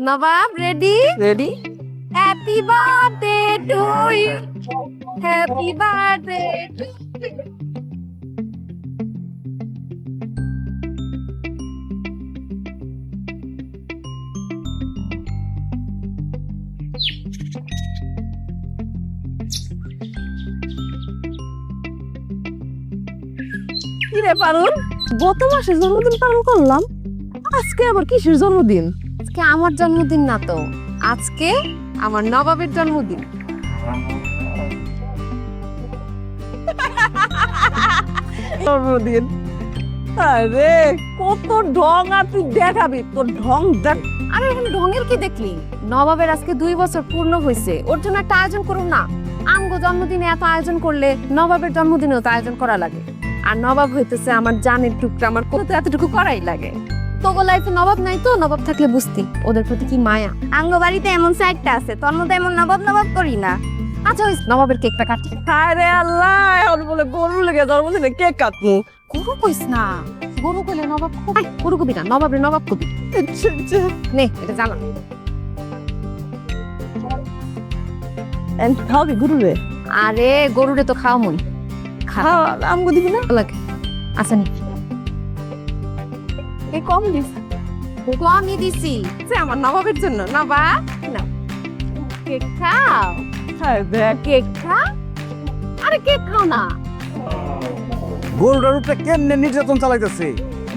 Nawab ready? Ready? Happy birthday to you, happy birthday to কি রে পারুল, গত মাসে জন্মদিন পালন করলাম, আজকে আবার কিসের জন্মদিন? আজকে আমার জন্মদিন না তো, আজকে আমার নবাবের জন্মদিন। জন্মদিন? আরে কত ঢং, আর তুই দেখাবি তোর ঢং দেখ। আরে এখানে ঢঙের কি দেখলি? নবাবের আজকে 2 বছর পূর্ণ হয়েছে, ওর জন্য একটা আয়োজন করুন না। আমগো জন্মদিনে এত আয়োজন করলে নবাবের জন্মদিনেও তো আয়োজন করা লাগে। আর নবাব হইতেছে আমার জানের টুকরা, আমার কত এতটুকু করাই লাগে। তোগো লাইফে নবাব নাই তো, নবাব থাকলে বুঝতি ওদের প্রতি কি মায়া। আঙ্গ বাড়িতে এমন সাইডটা আছে, তোর মতো এমন নবাব নবাব করি না। আচ্ছা ওই নবাবের কেকটা কাটি। আরে আল্লাহ, এখন বলে গরু লেগে জন্মদিনে কেক কাটবো। গরু কইস না, গরু কইলে নবাব কবি। গরু কবি না, নবাবের নবাব কবি। নে এটা জানা। খাওয়াবি গরু রে? আরে গরুরে তো খাওয়া মন খাওয়া আমগো দিবি না? লাগে। আচ্ছা নি এই কম দিস। আমি দিছি যে আমার নবাবের জন্য। নবাব না, কেক খাও, হ্যাঁ দেখ, কেক খা। আরে কেক খাও না। গরুটার উপরে কেমনে নির্যাতন চালাইতেছে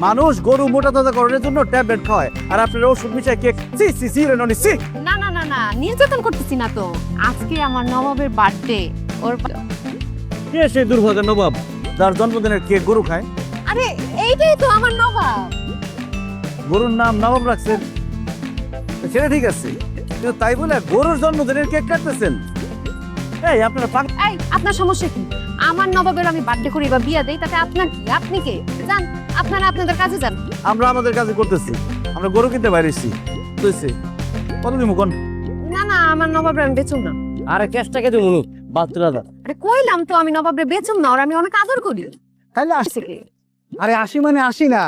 মানুষ। গরু মোটা তাজা করার জন্য ট্যাবলেট খায়, আর আপনার ওষুধ মিশায় কেক। সি সি সি রে ননি সি। না না না না, নির্যাতন করতেছি না তো। আজকে আমার নবাবের বার্থডে। ওর কে সেই দুর্ভাগা নবাব যার জন্মদিনের কেক গরু খায়? আরে এইটাই তো আমার নবাব। গরুর নাম নবাব রাখছেন, সেটা ঠিক আছে, কিন্তু তাই বলে গরুর জন্মদিনের কেক কাটতেছেন? এই আপনারা এই আপনার সমস্যা কি? আমার নবাবের আমি বার্থডে করি বা বিয়া দেই, তাতে আপনার কি? আপনি কে? যান আপনারা আপনাদের কাজে যান। আমরা আমাদের কাছে করতেছি, আমরা গরু কিনতে বাইরেছি। তুইছে কত দিমু কোন? না না, আমার নবাবের আমি বেচুম না। আরে ক্যাশটাকে দিমু বাচ্চারা দা। আরে কইলাম তো আমি নবাবের বেচুম না, ওর আমি অনেক আদর করি। তাহলে আসছে কি? আরে 80 মানে 80 না,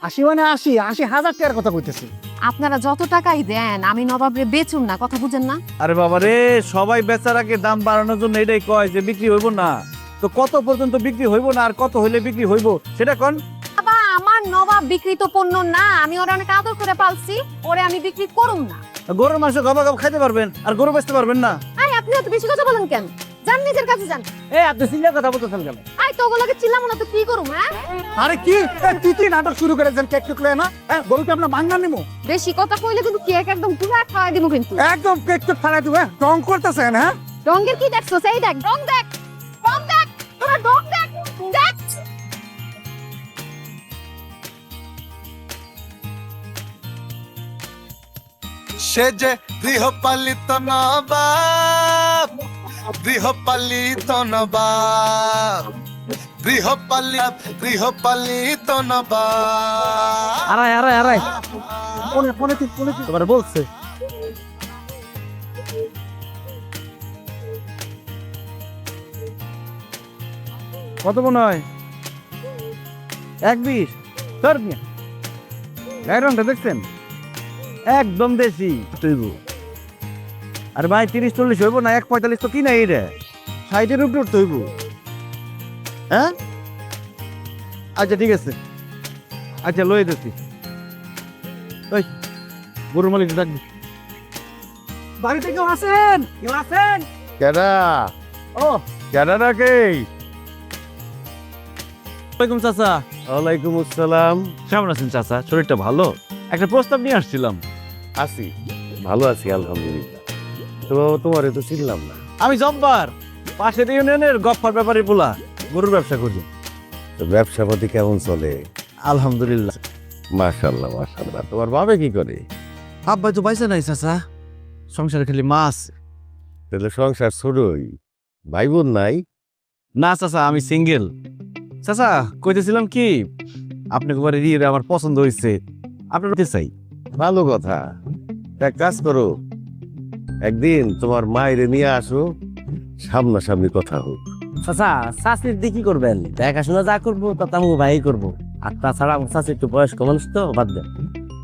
80 মানে 80, 80,000 টাকার কথা কইতেছি। আপনারা যত টাকাই দেন আমি নবাবরে বেচুম না, কথা বুঝেন না? আরে বাবা রে, সবাই বেচারাকে দাম বাড়ানোর জন্য এটাই কয় যে বিক্রি হইব না। তো কত পর্যন্ত বিক্রি হইব না আর কত হইলে বিক্রি হইব সেটা কোন? বাবা আমার নবাব বিক্রিত পণ্য না, আমি ওরে অনেক আদর করে পালছি, ওরে আমি বিক্রি করুম না। গরুর মাংস গবা গবা খাইতে পারবেন আর গরু বেচতে পারবেন না? আরে আপনি এত বেশি কথা বলেন কেন? যান নিজের কাছে যান। এই আপনি সিঙ্গা কথা বলতেছেন কেন? আই তোগুলোকে চিল্লাম না তো কি করুম? হ্যাঁ আরে কি তুই নাটক শুরু করেছেন কেক টুকলে না? হ্যাঁ গরুকে আমরা মাংনা নিমু? বেশি কথা কইলে কিন্তু কেক একদম পুরা খাওয়াই দিব কিন্তু। একদম কেক টুক ফাড়াই দিবে, রং করতেছেন? হ্যাঁ রঙের কি দেখছো? সেই দেখ, রং দেখ, রং দেখ, তোরা রং দেখ, দেখ। সে যে গৃহপালিত নবাব, গৃহপালিত নবাব, গৃহপালিত নবাব। আরাই আরাই আরাই ফোনে ফোনে তোমার বলছে। কত মনে হয়? 1.20 তোর মিয়া গায়ের রংটা দেখছেন? একদম দেশি তৈব। আর ভাই 30-40 হইব না, 1.45 তো কি নাই রে, 60-এর উপরে উঠতে হইব। হ্যাঁ আচ্ছা ঠিক আছে, আচ্ছা লয়ে দিচ্ছি। ওই গরুর মালিক ডাকবি। বাড়িতে কেউ আছেন? কেউ আছেন? কেডা? ও কেডা নাকি? ওয়ালাইকুম চাচা। ওয়ালাইকুম আসসালাম। কেমন আছেন চাচা? শরীরটা ভালো? একটা প্রস্তাব নিয়ে আসছিলাম। আছি, ভালো আছি আলহামদুলিল্লাহ। তো বাবা তোমারে তো চিনলাম না। আমি জব্বার, পাশের ইউনিয়নের গফফার ব্যাপারী পোলা, গরুর ব্যবসা করি। তো ব্যবসা পাতি কেমন চলে? আলহামদুলিল্লাহ। মাশাআল্লাহ মাশাআল্লাহ। তোমার বাবে কি করে? আব্বাই তো পাইছে নাই চাচা, সংসারে খালি মাছ। তাহলে সংসার ছোটই, ভাই বোন নাই? না চাচা, আমি সিঙ্গেল। চাচা কইতেছিলাম কি, আপনাকে বাড়ি দিয়ে আমার পছন্দ হয়েছে, আপনার চাই। ভালো কথা। এক কাজ করো, একদিন তোমার মায়েরে নিয়ে আসো, সামনাসামনি কথা হোক। চাচা চাষির দিয়ে কি করবেন? দেখাশোনা যা করবো তা তো আমি ভাই করবো। আর তাছাড়া আমার চাষি একটু বয়স্ক মানুষ তো, বাদ দেন।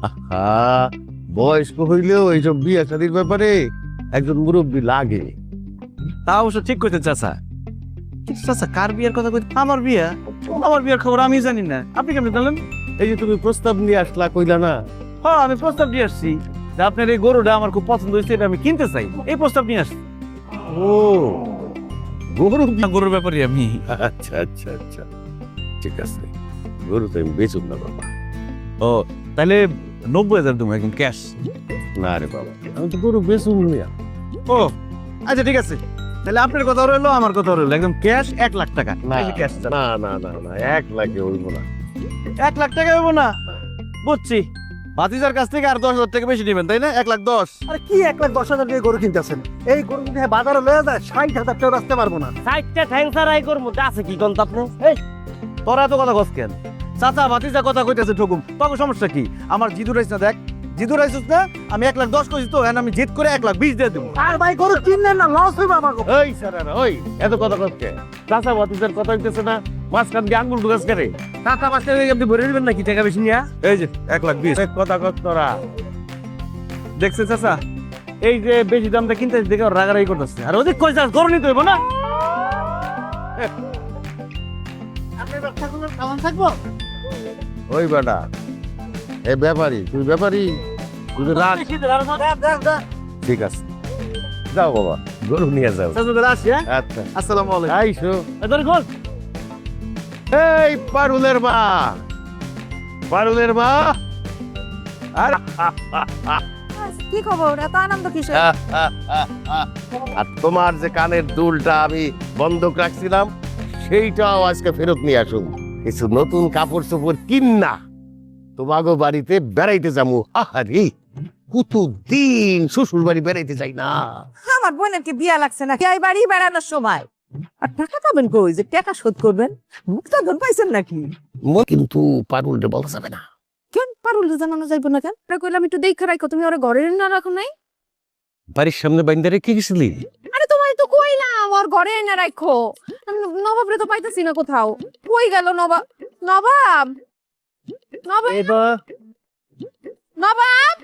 আহা, বয়স্ক হইলেও এইসব বিয়ে শাদির ব্যাপারে একজন মুরব্বী লাগে। তা অবশ্য ঠিক কইতে চাচা, কিন্তু চাচা কার বিয়ের কথা কই? আমার বিয়া, আমার বিয়ের খবর আমি জানি না, আপনি কেমন জানলেন? এই যে তুমি প্রস্তাব নিয়ে আসলা, কইলা না? হ্যাঁ, আমি প্রস্তাব দিয়ে আসছি যে আপনার এই গরুটা আমার খুব পছন্দ হয়েছে, এটা আমি কিনতে চাই, এই প্রস্তাব নিয়ে আসছি। ও গরু গরুর ব্যাপারে আমি। আচ্ছা আচ্ছা আচ্ছা, ঠিক আছে। গরু তো আমি বেচুম না বাবা। ও তাহলে 90,000 তুমি একদম ক্যাশ। না রে বাবা, আমি তো গরু বেচুম না। ও আচ্ছা ঠিক আছে, তাহলে আপনার কথা রইলো, আমার কথা রইলো, একদম ক্যাশ 1 লাখ টাকা। এই যে ক্যাশ। না না না না, 1 লাখে হইব না। 1 লাখ টাকা হইব না? বুঝছি, ভাতিজার কাছ থেকে আর 10,000 টাকা বেশি নেবেন, তাই না? 1,10,000। আরে কি 1,10,000 দিয়ে গরু কিনতেছেন? এই গরু যদি বাজারে লয়ে যায় 60,000 টাকা রাখতে পারবো না। সাইডটা ঠ্যাংসার আই করবো, আছে কি কোন আপনি? এই তোরা এত কথা কস কেন? চাচা ভাতিজা কথা কইতেছে ঠকুম, তখন সমস্যা কি? আমার জিদু রাইস না, দেখ জিদু রাইছিস না, আমি 1,10,000 কইছি তো, এখন আমি জিদ করে 1,20,000 দিয়ে দেবো। আর ভাই গরু কিনলেন না, লস হইবে আমার। ওই স্যারেরা, ওই এত কথা কচ্ছে, চাচা ভাতিজার কথা হইতেছে না, মাঝখান দিয়ে আঙ্গুল ঢুকাস করে। টাকা পাঁচটা আপনি ভরে দিবেন নাকি টাকা বেশি নিয়া? এই যে 1,20,000 অনেক কথা কস তোরা। দেখছেন চাচা, এই যে বেশি দামটা কিনতে দেখে ওর রাগারাগি করতেছে, আর ওদের কই চাষ গরু নিতে হইব না? ওই বেটা, এ ব্যাপারী, তুই ব্যাপারী, তুই তো রাখ। ঠিক আছে, যাও বাবা, গরু নিয়ে যাও। চাচা তাহলে আসি, হ্যাঁ? আচ্ছা, আসসালামু আলাইকুম। আইসো। এই ধরে খোল। এই পারুলের মা, পারুলের মা। আর কি খবর, এত আনন্দ কিসের? আর তোমার যে কানের দুলটা আমি বন্ধক রাখছিলাম, সেইটাও আজকে ফেরত নিয়ে আসুন। কিছু নতুন কাপড় চোপড় কিন্না তোমাগো বাড়িতে বেড়াইতে যাবো। আহারে কতদিন শ্বশুর বাড়ি বেড়াইতে যাই না। আমার বোনের কি বিয়া লাগছে না? এই বাড়ি বেড়ানোর সময় আর টাকা পাবেন কই যে টাকা শোধ করবেন? মুক্তা ধন পাইছেন নাকি? কিন্তু পারুলটা বলা যাবে না। কেন পারুল জানানো যাইব না কেন? ওরা কইলাম একটু দেখে রাখো, তুমি ওরা ঘরে না রাখো নাই? বাড়ির সামনে বাইন্দা রেখে গেছিলি? আরে তোমার তো কইলাম ওর ঘরে এনে রাখো। নবাবরে তো পাইতেছি না কোথাও, কই গেল নবাব? নবাব, নবাব, নবাব,